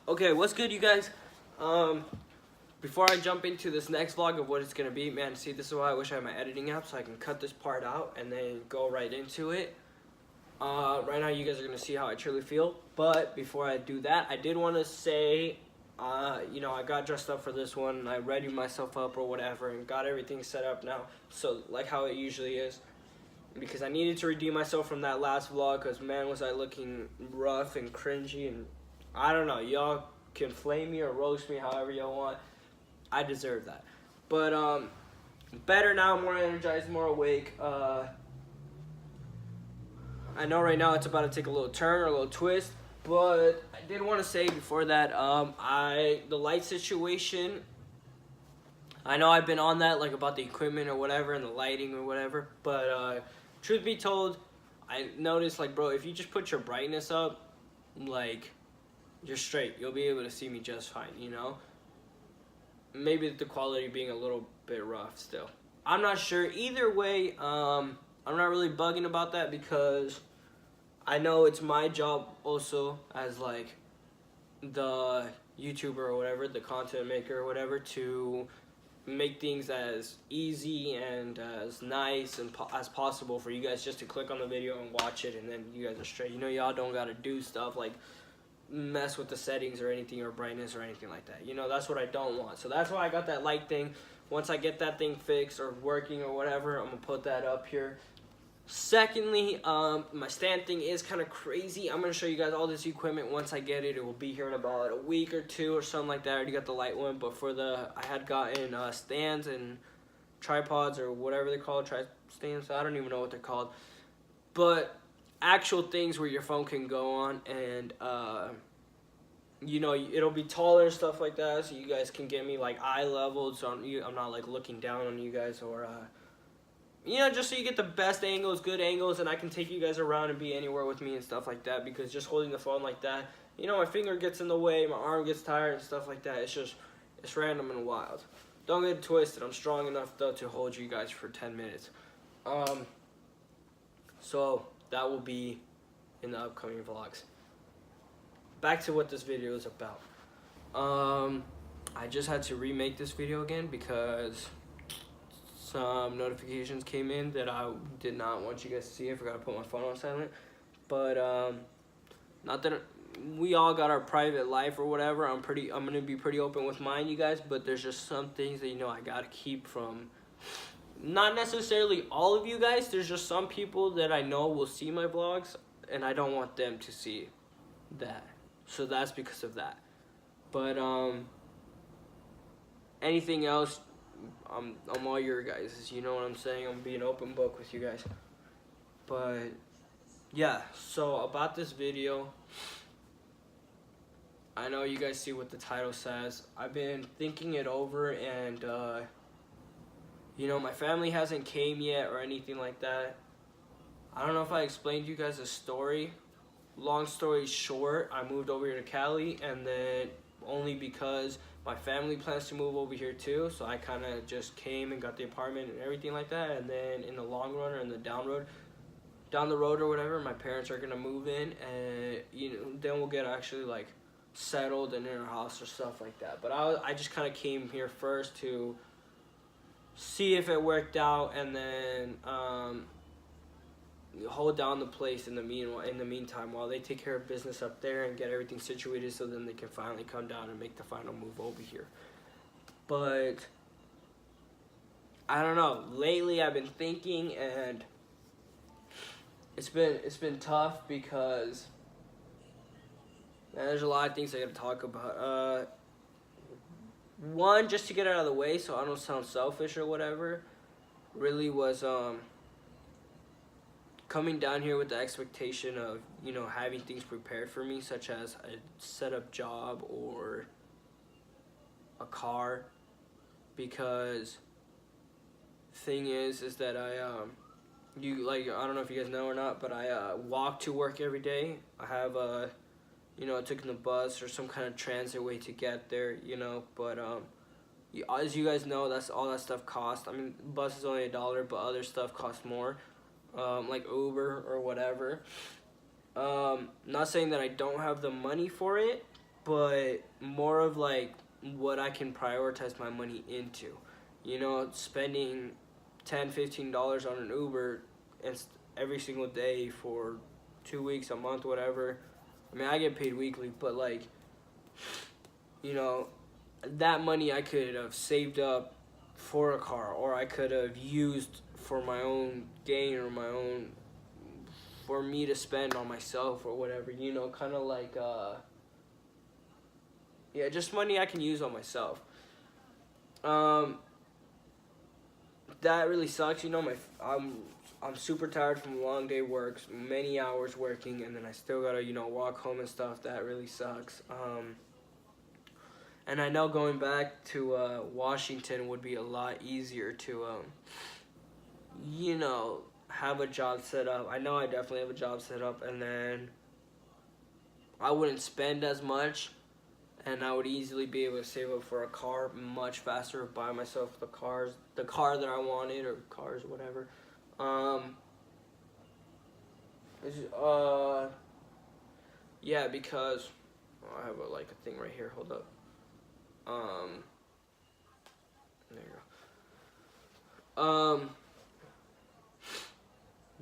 Okay, what's good, you guys? Before I jump into this next vlog of what it's gonna be, man, see, this is why I wish I had my editing app so I can cut this part out and then go right into it. Right now, you guys are gonna see how I truly feel. But before I do that, I did want to say, I got dressed up for this one. I readied myself up or whatever and got everything set up now. So like how it usually is. Because I needed to redeem myself from that last vlog, because man, was I looking rough and cringy, and I don't know, y'all can flame me or roast me however y'all want. I deserve that. But better now, more energized, more awake. I know right now it's about to take a little turn or a little twist, but I did want to say before that, the light situation, I know I've been on that, like about the equipment or whatever and the lighting or whatever, but truth be told, I noticed, like, bro, if you just put your brightness up, like, you're straight. You'll be able to see me just fine, you know? Maybe the quality being a little bit rough still. I'm not sure. Either way, I'm not really bugging about that because I know it's my job also as, like, the YouTuber or whatever, the content maker or whatever, to make things as easy and as nice and as possible for you guys just to click on the video and watch it, and then you guys are straight. You know, y'all don't gotta do stuff like mess with the settings or anything or brightness or anything like that. You know, that's what I don't want. So that's why I got that light thing. Once I get that thing fixed or working or whatever, I'm gonna put that up here. Secondly, my stand thing is kind of crazy. I'm going to show you guys all this equipment once I get it. It will be here in about a week or two or something like that. I already got the light one, but I had gotten stands and tripods or whatever they're called, stands. I don't even know what they're called. But actual things where your phone can go on, and it'll be taller and stuff like that, so you guys can get me like eye level, so I'm not like looking down on you guys, or just so you get the best angles, good angles, and I can take you guys around and be anywhere with me and stuff like that, because just holding the phone like that, my finger gets in the way, my arm gets tired and stuff like that. It's random and wild. Don't get it twisted. I'm strong enough, though, to hold you guys for 10 minutes. So that will be in the upcoming vlogs. Back to what this video is about. I just had to remake this video again because some notifications came in that I did not want you guys to see. I forgot to put my phone on silent. But not that we all got our private life or whatever. I'm gonna be pretty open with mine, you guys, but there's just some things that I gotta keep from, not necessarily all of you guys. There's just some people that I know will see my vlogs, and I don't want them to see that. So that's because of that. But anything else, I'm all your guys, you know what I'm saying? I'm being open book with you guys. But yeah, so about this video, I know you guys see what the title says. I've been thinking it over, and my family hasn't came yet or anything like that. I don't know if I explained to you guys a story. Long story short, I moved over here to Cali, and then only because my family plans to move over here too, so I kind of just came and got the apartment and everything like that. And then in the long run, or in the down the road or whatever, my parents are gonna move in, and then we'll get actually like settled and in our house or stuff like that. But I just kind of came here first to see if it worked out, and then hold down the place in the meantime while they take care of business up there and get everything situated, so then they can finally come down and make the final move over here. But I don't know, lately I've been thinking, and it's been tough because, man, there's a lot of things I gotta talk about. One, just to get it out of the way so I don't sound selfish or whatever, really was coming down here with the expectation of, having things prepared for me, such as a setup job or a car, because thing is that I don't know if you guys know or not, but I walk to work every day. I have taking the bus or some kind of transit way to get there, but as you guys know, that's all that stuff costs. I mean, bus is only $1, but other stuff costs more. Like Uber or whatever. Not saying that I don't have the money for it, but more of like what I can prioritize my money into. You know, spending $10, $15 on an Uber and every single day for 2 weeks, a month, whatever. I mean, I get paid weekly, but like, you know, that money I could have saved up for a car, or I could have used for my own gain, or my own, for me to spend on myself or whatever, you know, kind of like yeah, just money I can use on myself. um that really sucks, you know. I'm super tired from a long day work, many hours working, and then I still gotta, you know, walk home and stuff. That really sucks. And I know going back to Washington would be a lot easier to you know, have a job set up. I know I definitely have a job set up, and then I wouldn't spend as much, and I would easily be able to save up for a car much faster, buy myself the car that I wanted, or cars, whatever. Um, yeah, because I have like a thing right here. Hold up. Um, there you go.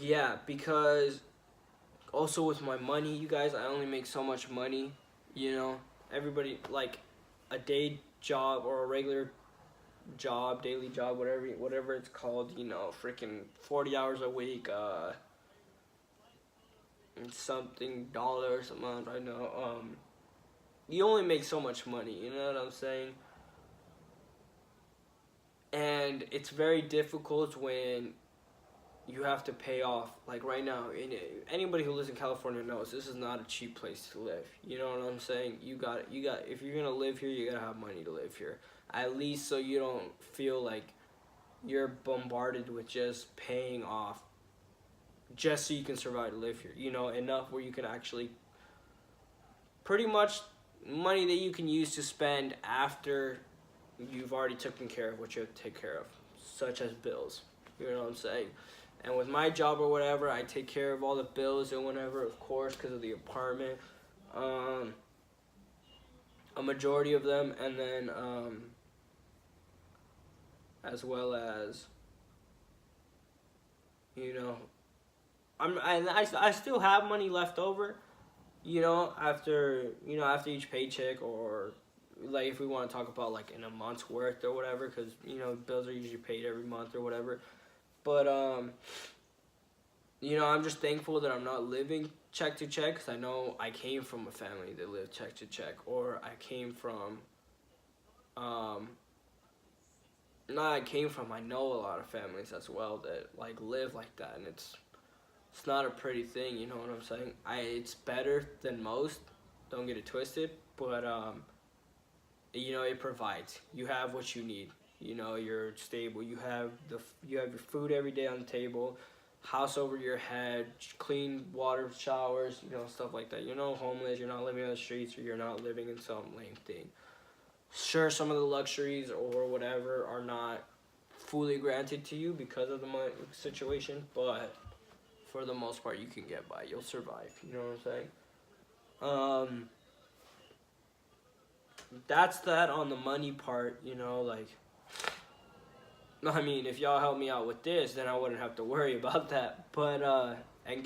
Yeah, because also with my money, you guys, I only make so much money. You know, everybody like a day job or a regular job, daily job, whatever it's called. You know, freaking 40 hours a week. Something dollars a month. I know. You only make so much money. You know what I'm saying? And it's very difficult when you have to pay off, like right now. Anybody who lives in California knows this is not a cheap place to live. You know what I'm saying? You got if you're gonna live here, you gotta have money to live here, at least so you don't feel like you're bombarded with just paying off just so you can survive to live here. You know, enough where you can actually pretty much money that you can use to spend after you've already taken care of what you have to take care of, such as bills. You know what I'm saying? And with my job or whatever, I take care of all the bills and whatever, of course, because of the apartment. A majority of them, and then as well as, you know, I still have money left over, you know, after each paycheck, or like if we want to talk about like in a month's worth or whatever, because you know bills are usually paid every month or whatever. But you know, I'm just thankful that I'm not living check to check, because I know I came from a family that lived check to check, or I came from not I came from, I know a lot of families as well that like live like that, and it's not a pretty thing, you know what I'm saying? It's better than most, don't get it twisted, but you know, it provides. You have what you need. You know, you're stable. You have your food every day on the table, house over your head, clean water, showers, you know, stuff like that. You're not homeless. You're not living on the streets, or you're not living in some lame thing. Sure, some of the luxuries or whatever are not fully granted to you because of the money situation, but for the most part, you can get by. You'll survive. You know what I'm saying? That's that on the money part, you know, like, I mean, if y'all help me out with this, then I wouldn't have to worry about that, but, and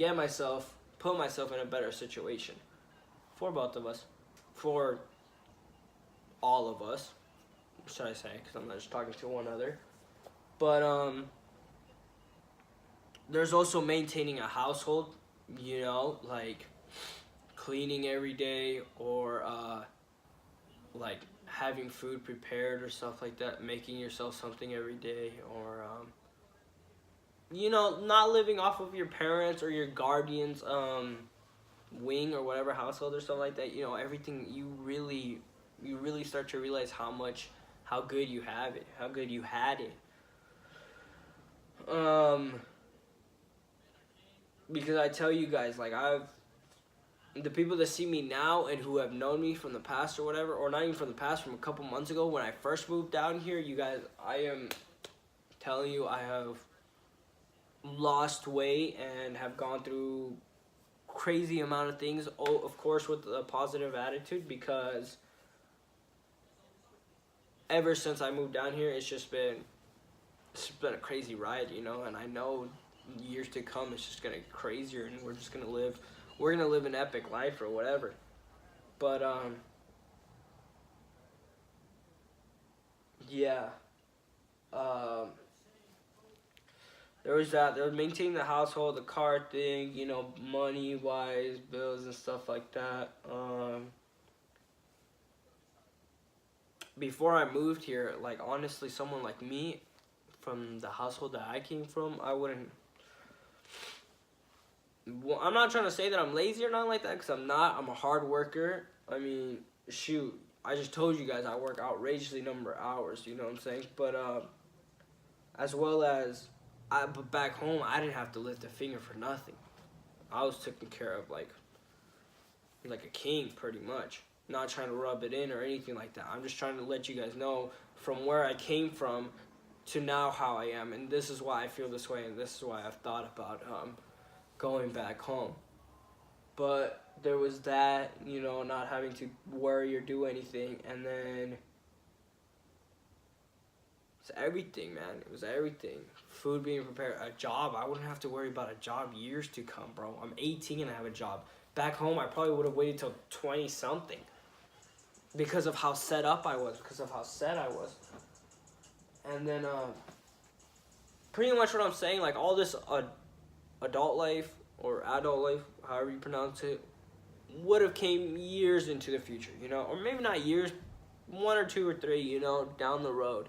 put myself in a better situation, for both of us, for all of us, should I say, because I'm not just talking to one other, but, there's also maintaining a household, you know, like, cleaning every day, or, like having food prepared or stuff like that, making yourself something every day, or you know, not living off of your parents or your guardians wing or whatever household or stuff like that. You know, everything, you really start to realize how good you have it, how good you had it. Because I tell you guys, like, the people that see me now and who have known me from the past or whatever, or not even from the past, from a couple months ago when I first moved down here, you guys, I am telling you, I have lost weight and have gone through crazy amount of things. Oh, of course, with a positive attitude, because ever since I moved down here, it's been a crazy ride, you know. And I know years to come, it's just gonna get crazier, and we're gonna live an epic life or whatever. But yeah. There was that. They were maintaining the household, the car thing, you know, money wise, bills and stuff like that. Before I moved here, like, honestly, someone like me, from the household that I came from, I wouldn't. Well, I'm not trying to say that I'm lazy or nothing like that, because I'm not. I'm a hard worker. I mean, shoot, I just told you guys I work outrageously number of hours, you know what I'm saying? But as well as, but back home, I didn't have to lift a finger for nothing. I was taken care of like a king, pretty much. Not trying to rub it in or anything like that. I'm just trying to let you guys know from where I came from to now how I am, and this is why I feel this way, and this is why I've thought about going back home. But there was that, you know, not having to worry or do anything, and then it's everything, man. It was everything. Food being prepared, a job. I wouldn't have to worry about a job years to come, bro. I'm 18 and I have a job. Back home, I probably would have waited till 20-something because of how set up I was, because of how set I was. And then, pretty much what I'm saying, like, all this adult life or adult life, however you pronounce it, would have came years into the future, you know? Or maybe not years, 1 or 2 or 3, you know, down the road.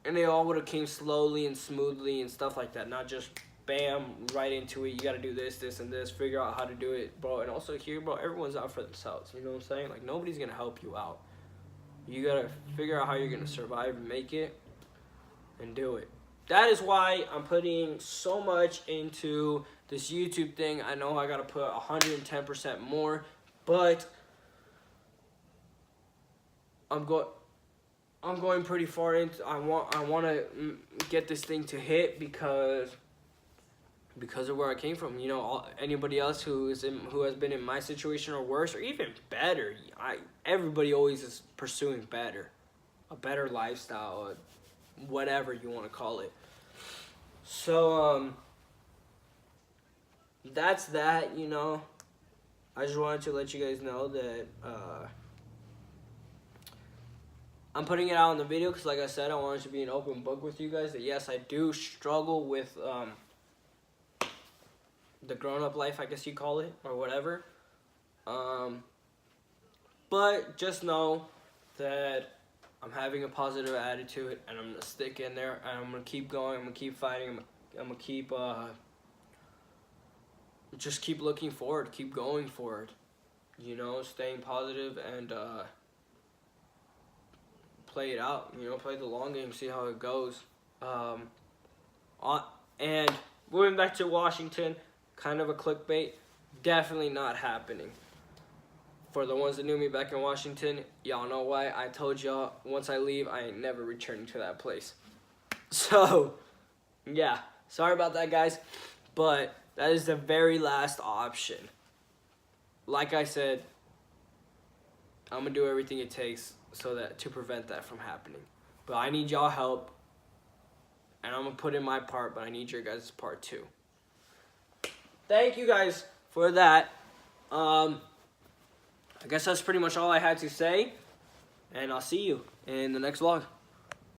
And they all would have came slowly and smoothly and stuff like that, not just bam, right into it. You got to do this, this, and this. Figure out how to do it, bro. And also here, bro, everyone's out for themselves. You know what I'm saying? Like, nobody's going to help you out. You got to figure out how you're going to survive and make it and do it. That is why I'm putting so much into this YouTube thing. I know I got to put 110% more, but I'm going pretty far into. I want to get this thing to hit because of where I came from. You know, anybody else who has been in my situation or worse or even better. Everybody always is pursuing better, a better lifestyle, whatever you want to call it. So that's that. You know, I just wanted to let you guys know that. I'm putting it out in the video because, like I said, I wanted to be an open book with you guys. That yes, I do struggle with the grown-up life, I guess you call it, or whatever. But just know that I'm having a positive attitude, and I'm gonna stick in there, and I'm gonna keep going. I'm gonna keep fighting. I'm gonna keep just keep looking forward, keep going forward. You know, staying positive and play it out, you know, play the long game, see how it goes. And moving back to Washington, kind of a clickbait, definitely not happening. For the ones that knew me back in Washington, y'all know why. I told y'all, once I leave, I ain't never returning to that place. So, yeah, sorry about that, guys, but that is the very last option. Like I said, I'm gonna do everything it takes to prevent that from happening. But I need y'all help, and I'm gonna put in my part, but I need your guys' part too. Thank you guys for that. I guess that's pretty much all I had to say, and I'll see you in the next vlog.